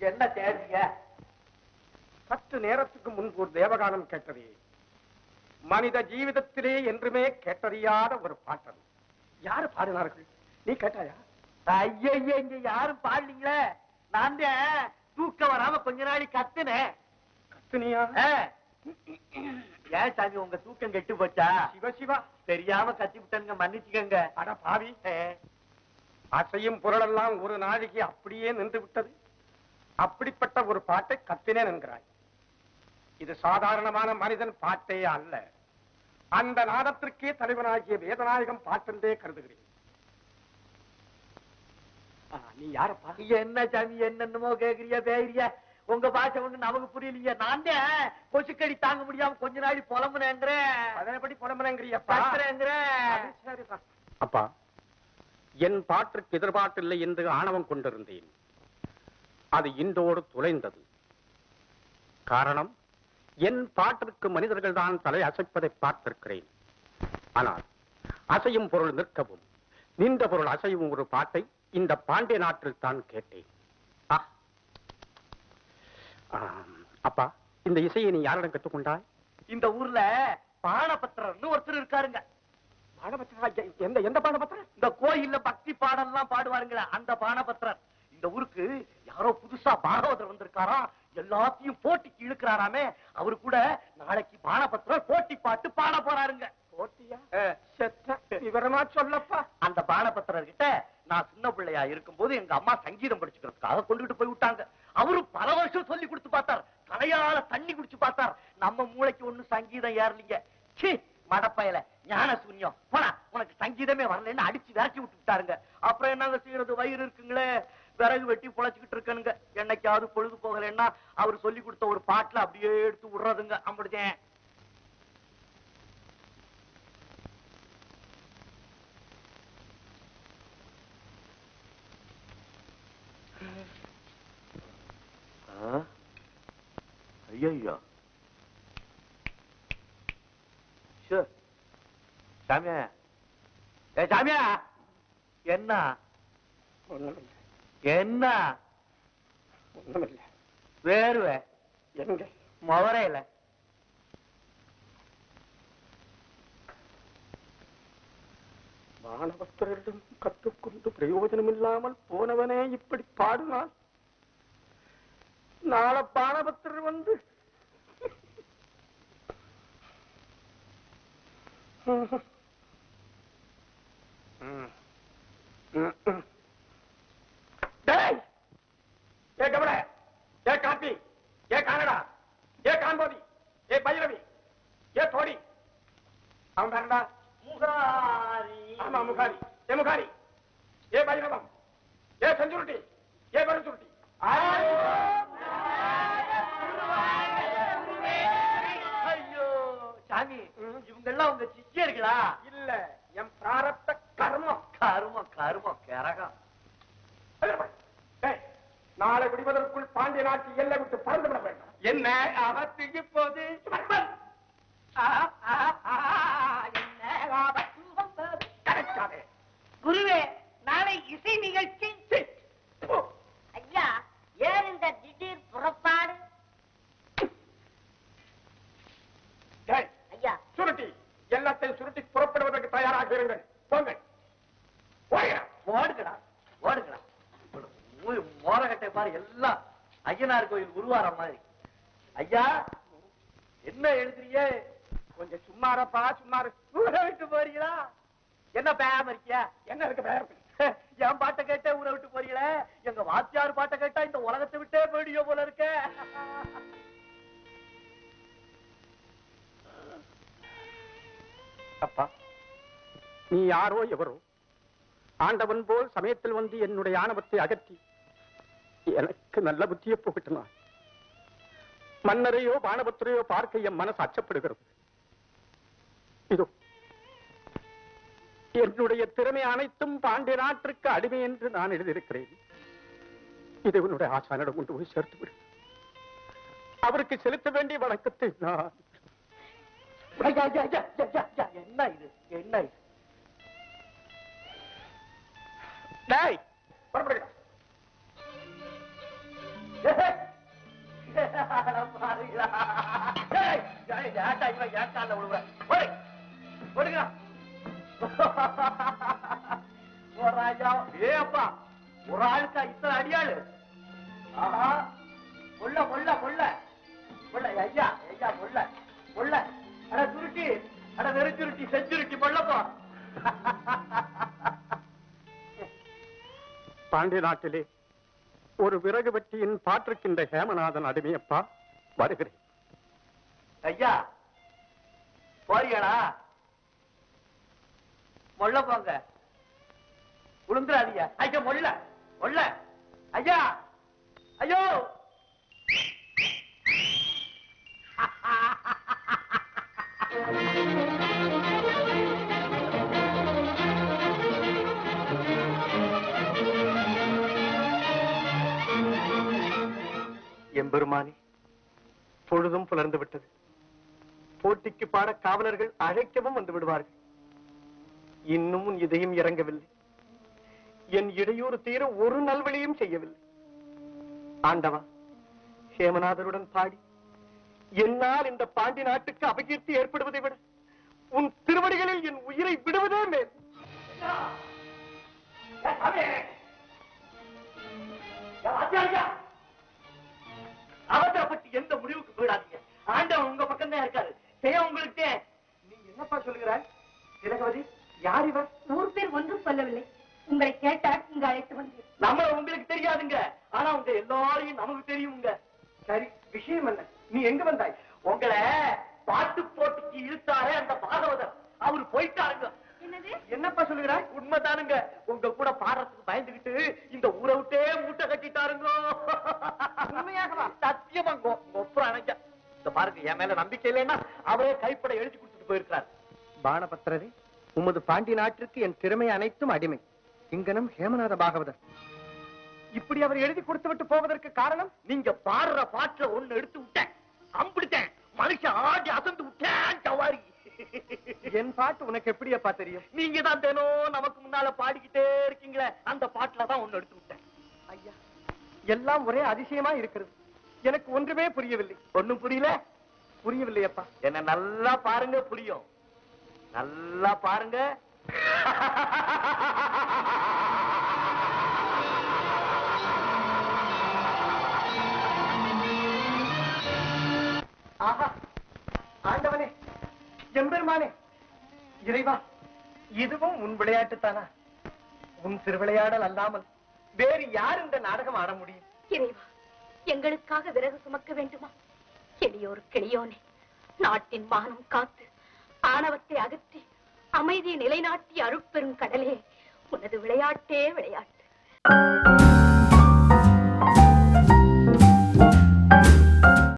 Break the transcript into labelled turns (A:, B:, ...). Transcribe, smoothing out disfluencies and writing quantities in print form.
A: என்ன தேடுறீங்க?
B: சற்று நேரத்துக்கு முன்பு ஒரு தேவகானம் கேட்டதே, மனித ஜீவிதத்திலே என்றுமே கேட்டறியாத ஒரு பாட்டது. யாரு பாடினார்கள்? நீ கேட்டாயா?
A: ஐயா, இங்க யாரும் பாடலீங்களே. நான் தூக்கம் வராம கொஞ்ச நாளை கத்துனேன்.
B: கத்துனியா?
A: ஏன் சாமி உங்க தூக்கம் கெட்டு போச்சா?
B: சிவசிவா,
A: தெரியாம கத்தி விட்டனுங்க, மன்னிச்சுக்கங்க.
B: அட பாவி, அசையும் பொருளெல்லாம் ஒரு நாளைக்கு அப்படியே நின்று விட்டது. அப்படிப்பட்ட ஒரு பாட்டை கத்தினேன் என்கிறாய். இது சாதாரணமான மனிதன் பாட்டே அல்ல. அந்த நாதத்திற்கே தலைவனாகிய வேதநாயகம் பாட்டென்றே கருதுகிறேன். நீ யாரப்பா?
A: என்ன சாமி என்னென்னமோ கேக்குறிய பேரிய? உங்க பாஷை ஒண்ணு நமக்கு புரியலீங்க. நான் கொசுக்கடி தாங்க முடியாம கொஞ்ச நாளை புலம்புனேங்கிறேன்.
B: அதனைப்படி புலம்புனேங்கிறியப்பா? அப்பா, என் பாட்டுக்கு எதிர்பார்ப்பில்லை என்று ஆணவம் கொண்டிருந்தேன். அது இன்றோடு துளைந்தது. காரணம், என் பாட்டிற்கு மனிதர்கள் தான் தலை அசைப்பதை பார்த்திருக்கிறேன். ஆனால் அசையும் பொருள் நிற்கவும், நின்ற பொருள் அசையும் ஒரு பாட்டை இந்த பாண்டிய நாட்டில் தான் கேட்டேன். அப்பா, இந்த இசையை நீ யாரிடம் கற்றுக்கொண்டாய்?
A: இந்த ஊர்ல பாணபத்திரர்னு ஒருத்தர் இருக்காருங்க.
B: எந்த பாணபத்திரர்?
A: இந்த கோயில்ல பக்தி பாடல்லாம் பாடுவாருங்களா, அந்த பாணபத்திரர். இந்த ஊருக்கு யாரோ புதுசா பாகவதர் வந்திருக்காராம், எல்லாத்தையும் போட்டிக்கு இழுக்கிறாராமே. அவரு கூட நாளைக்கு பாணபத்திரர் போட்டி பாட்டு பாட போறாருங்க.
B: போட்டியா? விவரமா சொல்லப்பா.
A: அந்த பாணபத்திரர் கிட்ட நான் சின்ன பிள்ளையா இருக்கும் போது எங்க அம்மா சங்கீதம் படிச்சுக்கிறதுக்காக கொண்டுகிட்டு போய் விட்டாங்க. அவரு பல வருஷம் சொல்லி கொடுத்து பார்த்தார், தலையால தண்ணி குடிச்சு பார்த்தார். நம்ம மூளைக்கு ஒண்ணு சங்கீதம் ஏறலீங்க. மடப்பயல ஞான சூன்யம், போனா உனக்கு சங்கீதமே வரலன்னு அடிச்சு விரட்டி விட்டுட்டாருங்க. அப்புறம் என்னங்க செய்யறது? வயிறு இருக்குங்களே, விறகு வெட்டி பொழைச்சுக்கிட்டு இருக்கனுங்க. என்னைக்காவது பொழுது போகலன்னா அவர் சொல்லி கொடுத்த ஒரு பாட்டுல அப்படியே எடுத்து விடுறதுங்க. அப்படித்தேன். ஐயோ சாமியா, சாமியா, என்ன என்ன வேறுவே
B: எங்க
A: மொவரையில
B: மாணவர்களிடம் கற்றுக்கொண்டு பிரயோஜனம் இல்லாமல் போனவனே இப்படி பாடினான். நாளை பாணபத்திரர் வந்து காப்பி, ஏ கானடா, ஏ கான்போதி, ஏ பைரவி, ஏ தோடி, அவன் பேரண்டா முகாரி. ஆமா முகாரி. ஏ முகாரி, ஏ பைரவம், ஏ செஞ்சுருட்டி, ஏ பெருஞ்சுருட்டி.
A: ஐயோ சாமி, இவங்க எல்லாம் உங்க சிஷ்யர்களா?
B: இல்ல, என் பிராரப்த கர்மம்.
A: கருமம் கருமம் கரகம்.
B: நாளை விடுவதற்குள் பாண்டிய நாட்டு எல்லை விட்டு பறந்து விட வேண்டும். என்ன ஆபத்து இப்போது?
C: குருவே, நாளை இசை நிகழ்ச்சி. ஐயா, ஏன் இந்த திடீர் புறப்பாடு? ஐயா,
B: சுருட்டி எல்லாத்தையும் சுருட்டி புறப்படுவதற்கு தயாராக இருங்கள். போங்கள்.
A: ஓடுகடா ஓடுகடா. மோரகட்டை பாரு, எல்லாம் ஐயனார் கோயில் உருவார மாதிரி. ஐயா, என்ன எழுதுறீங்க?
B: கொஞ்சம் சும்மாரப்பா, சும்மாரு.
A: ஊரை விட்டு போறீங்களா? என்ன பேயாம இருக்கியா?
B: என்ன இருக்கு பேர்?
A: என் பாட்டை கேட்டே ஊரை விட்டு போறீங்களே. எங்க வாத்தியார் பாட்டை கேட்டா இந்த உலகத்தை விட்டே போயிடுயோ போல இருக்க.
B: அப்பா, நீ யாரோ எவரோ ஆண்டவன் போல் சமயத்தில் வந்து என்னுடைய ஆணவத்தை அகற்றி எனக்கு நல்ல புத்தியை போகட்டினான். மன்னரையோ பானபத்திரையோ பார்க்க என் மனசு அச்சப்படுகிறது. இதோ என்னுடைய திறமை அனைத்தும் பாண்டிய நாட்டிற்கு அடிமை என்று நான் எழுதியிருக்கிறேன். இதை உன்னுடைய ஆசானிடம் கொண்டு போய் சேர்த்து விடு. அவருக்கு செலுத்த வேண்டிய வணக்கத்தை நான்.
A: என்ன இது? என்ன இது? பாருங்களா ஏட்டா இவன் ஏட்டால விழுவ போடுங்க ஒரு ராஜா ஏ அப்பா ஒரு ஆளுக்கா இத்தனை அடியாளு ஆஹா கொல்ல கொல்ல கொல்ல கொல்ல ஐயா ஐயா கொல்ல கொல்ல அட சுருட்டி அட வெறுச்சுருட்டி செஞ்சுருட்டி கொல்லப்பா
B: பாண்டிய நாட்டிலே ஒரு விறகு வெட்டியின் பாற்றுக்கின்ற ஹேமநாதன் அடிமையப்பா வருகிறேன்.
A: ஐயா போறீங்களா? மொல்ல போங்க, உளுந்துராதீங்க. ஐயா மொல்ல மொல்ல ஐயா ஐயோ
D: எம்பெருமானே, பொழுதும் புலர்ந்து விட்டது. போட்டிக்கு பாட காவலர்கள் அழைக்கவும் வந்து விடுவார்கள். இன்னும் உன் இதயம் இறங்கவில்லை. என் இடையூறு தீர ஒரு நல்வழியும் செய்யவில்லை. ஆண்டவா, ஹேமநாதருடன் பாடி என்னால் இந்த பாண்டி நாட்டுக்கு அபகீர்த்தி ஏற்படுவதை விட உன் திருவடிகளில் என் உயிரை விடுவதே மேல்.
A: அவசரப்பட்டு எந்த முடிவுக்கு போயிடாதீங்க. ஆண்டவன் உங்க பக்கம் தான் இருக்காரு. செய்ய உங்களுக்கு
D: நீ என்னப்பா சொல்கிறாய்? திலகவதி, யார் இவர்?
C: ஊர் பேர் ஒன்றும் சொல்லவில்லை. உங்களை கேட்டால் இங்கு அழைத்து வந்தேன்.
A: நம்ம உங்களுக்கு தெரியாதுங்க, ஆனா உங்க எல்லாரையும் நமக்கு தெரியுங்க.
D: சரி, விஷயம் என்ன? நீ எங்க வந்தாய்?
A: உங்களை பாட்டு போட்டிக்கு இழுத்தாரே அந்த பாகவதர், அவரு போயிட்டாருங்க.
C: என்னது?
D: என்னப்பா சொல்கிறாய்?
A: உண்மைதானுங்க. உங்க கூட பாடுறதுக்கு பயந்துகிட்டு இந்த ஊரை விட்டே மூட்டை கட்டிட்டாருங்க.
D: உண்மையாகவா?
A: சத்தியமாங்க. ஒப்புறம் அணைக்க இந்த பாருங்க, என் மேல நம்பிக்கை இல்லைன்னா அவரே கைப்பட எழுதி கொடுத்துட்டு போயிருக்காரு.
D: பாணபத்திரரே, உமது பாண்டி நாட்டிற்கு என் திறமை அனைத்தும் அடிமை. இங்கனம் ஹேமநாத பாகவதர். இப்படி அவர் எழுதி கொடுத்து விட்டு போவதற்கு காரணம்?
A: நீங்க பாடுற பாட்டுல ஒண்ணு எடுத்து விட்டேன், அம்பிடுத்தேன், மனுஷன் ஆடி அசந்து விட்டேன். சவாரி
D: என் பாட்டு உனக்கு எப்படியப்பா தெரியும்?
A: நீங்க தான் தினம் நமக்கு முன்னால பாடிக்கிட்டே இருக்கீங்களே, அந்த பாட்டுல தான் ஒண்ணு எடுத்து விட்டேன்.
D: ஐயா, எல்லாம் ஒரே அதிசயமா இருக்கிறது. எனக்கு ஒன்றுமே புரியவில்லை.
A: ஒண்ணும் புரியல?
D: புரியவில்லையப்பா.
A: என்ன நல்லா பாருங்க, புரியும். நல்லா பாருங்க.
D: ஆஹா, ஆண்டவனே, எம்பெருமானே, இறைவா, இதுவும் உன் விளையாட்டுத்தானா? உன் திருவிளையாடல் அல்லாமல் வேறு யார் இந்த நாடகம் ஆட முடியும்?
E: இறைவா, எங்களுக்காக விறகு சுமக்க வேண்டுமா? எளியோர் கிளியோனே, நாட்டின் மானம் காத்து ஆணவத்தை அகற்றி அமைதியை நிலைநாட்டி அருட்பெரும் கடலே, உனது விளையாட்டே விளையாட்டு.